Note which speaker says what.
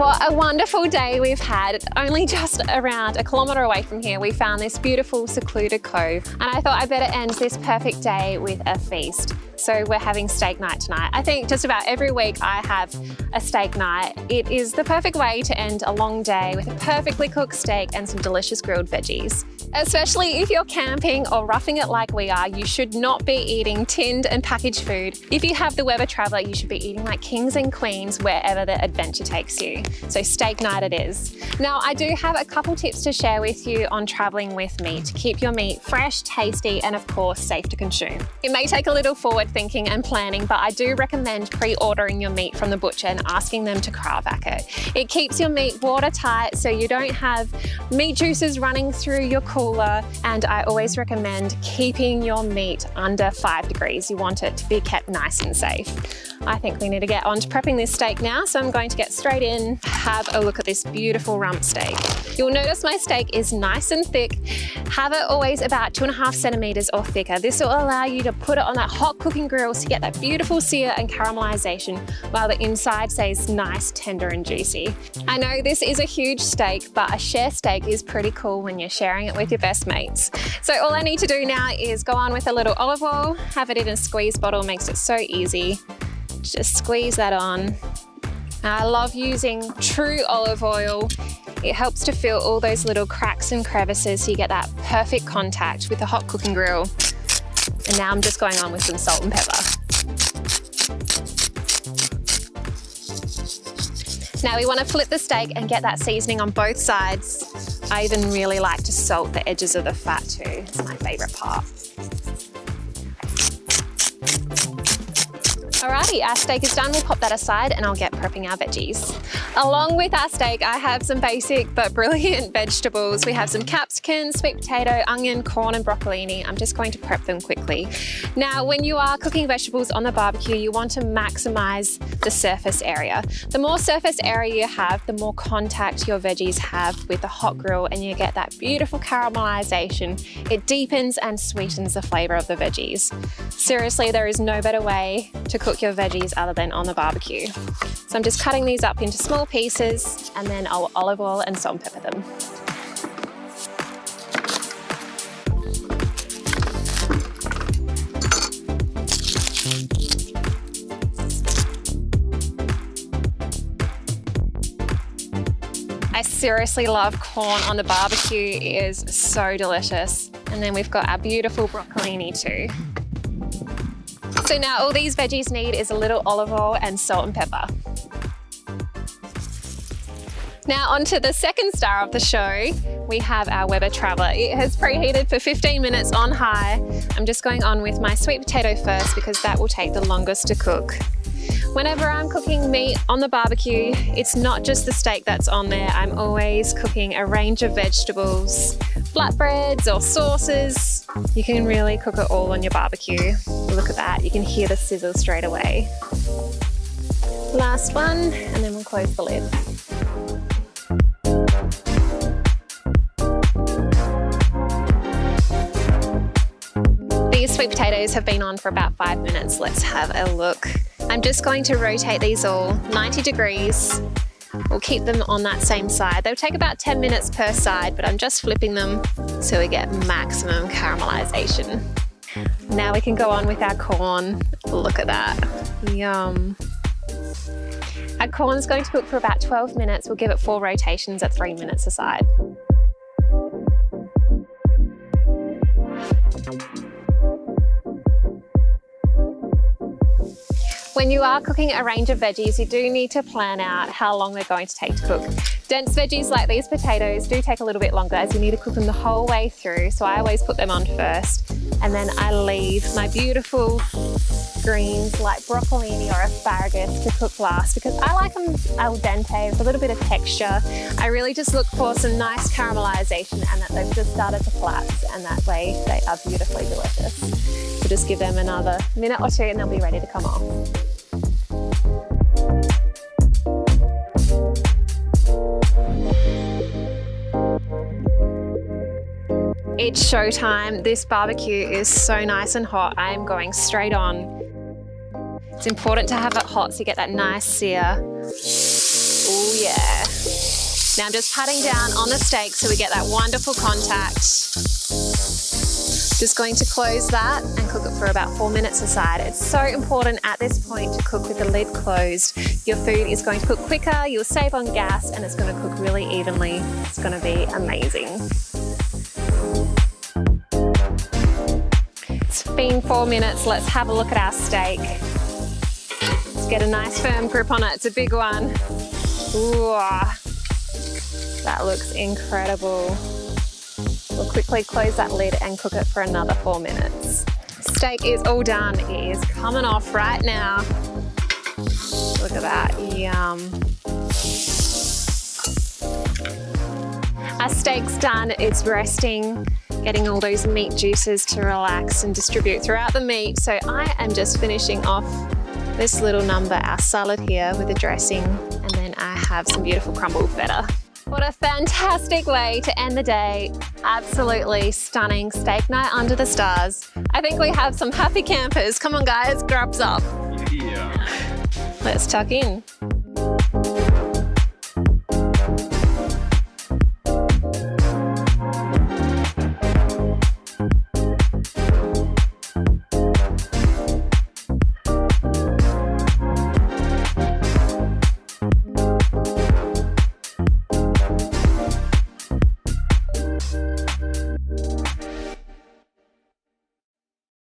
Speaker 1: What a wonderful day we've had. Only just around a kilometre away from here, we found this beautiful secluded cove, and I thought I'd better end this perfect day with a feast. So we're having steak night tonight. I think just about every week I have a steak night. It is the perfect way to end a long day with a perfectly cooked steak and some delicious grilled veggies. Especially if you're camping or roughing it like we are, you should not be eating tinned and packaged food. If you have the Weber Traveller, you should be eating like kings and queens wherever the adventure takes you. So steak night it is. Now, I do have a couple tips to share with you on traveling with meat to keep your meat fresh, tasty, and of course, safe to consume. It may take a little forward thinking and planning, but I do recommend pre-ordering your meat from the butcher and asking them to cryovac it. It keeps your meat watertight so you don't have meat juices running through your cooler, and I always recommend keeping your meat under 5 degrees. You want it to be kept nice and safe. I think we need to get on to prepping this steak now, so I'm going to get straight in, have a look at this beautiful rump steak. You'll notice my steak is nice and thick. Have it always about 2.5 centimetres or thicker. This will allow you to put it on that hot cooking grill to get that beautiful sear and caramelisation while the inside stays nice, tender and juicy. I know this is a huge steak, but a share steak is pretty cool when you're sharing it with your best mates. So all I need to do now is go on with a little olive oil, have it in a squeeze bottle, makes it so easy. Just squeeze that on. I love using true olive oil. It helps to fill all those little cracks and crevices so you get that perfect contact with the hot cooking grill. And now I'm just going on with some salt and pepper. Now we want to flip the steak and get that seasoning on both sides. I even really like to salt the edges of the fat too. It's my favourite part. Alrighty, our steak is done. We'll pop that aside and I'll get prepping our veggies. Along with our steak, I have some basic but brilliant vegetables. We have some capsicum, sweet potato, onion, corn and broccolini. I'm just going to prep them quickly. Now, when you are cooking vegetables on the barbecue, you want to maximize the surface area. The more surface area you have, the more contact your veggies have with the hot grill and you get that beautiful caramelization. It deepens and sweetens the flavor of the veggies. Seriously, there is no better way to cook your veggies other than on the barbecue. So I'm just cutting these up into small pieces and then I'll olive oil and salt and pepper them. I seriously love corn on the barbecue. It is so delicious. And then we've got our beautiful broccolini too. So now all these veggies need is a little olive oil and salt and pepper. Now onto the second star of the show, we have our Weber Traveller. It has preheated for 15 minutes on high. I'm just going on with my sweet potato first because that will take the longest to cook. Whenever I'm cooking meat on the barbecue, it's not just the steak that's on there. I'm always cooking a range of vegetables, flatbreads or sauces. You can really cook it all on your barbecue. Look at that, you can hear the sizzle straight away. Last one, and then we'll close the lid. These sweet potatoes have been on for about 5 minutes. Let's have a look. I'm just going to rotate these all 90 degrees. We'll keep them on that same side. They'll take about 10 minutes per side, but I'm just flipping them so we get maximum caramelization. Now we can go on with our corn. Look at that. Yum. Our corn is going to cook for about 12 minutes. We'll give it 4 rotations at 3 minutes a side. When you are cooking a range of veggies, you do need to plan out how long they're going to take to cook. Dense veggies like these potatoes do take a little bit longer as you need to cook them the whole way through, so I always put them on first. And then I leave my beautiful greens like broccolini or asparagus to cook last because I like them al dente with a little bit of texture. I really just look for some nice caramelization and that they've just started to collapse, and that way they are beautifully delicious. So just give them another minute or two and they'll be ready to come off. It's showtime. This barbecue is so nice and hot. I am going straight on. It's important to have it hot so you get that nice sear. Oh yeah. Now I'm just patting down on the steak so we get that wonderful contact. Just going to close that and cook it for about 4 minutes aside. It's so important at this point to cook with the lid closed. Your food is going to cook quicker, you'll save on gas, and it's going to cook really evenly. It's going to be amazing. It's been 4 minutes. Let's have a look at our steak. Let's get a nice firm grip on it. It's a big one. Ooh, that looks incredible. We'll quickly close that lid and cook it for another 4 minutes. Steak is all done. It is coming off right now. Look at that, yum. Our steak's done, it's resting, getting all those meat juices to relax and distribute throughout the meat. So I am just finishing off this little number, our salad here with the dressing, and then I have some beautiful crumbled feta. What a fantastic way to end the day. Absolutely stunning steak night under the stars. I think we have some happy campers. Come on guys, grubs up.
Speaker 2: Yeah.
Speaker 1: Let's tuck in.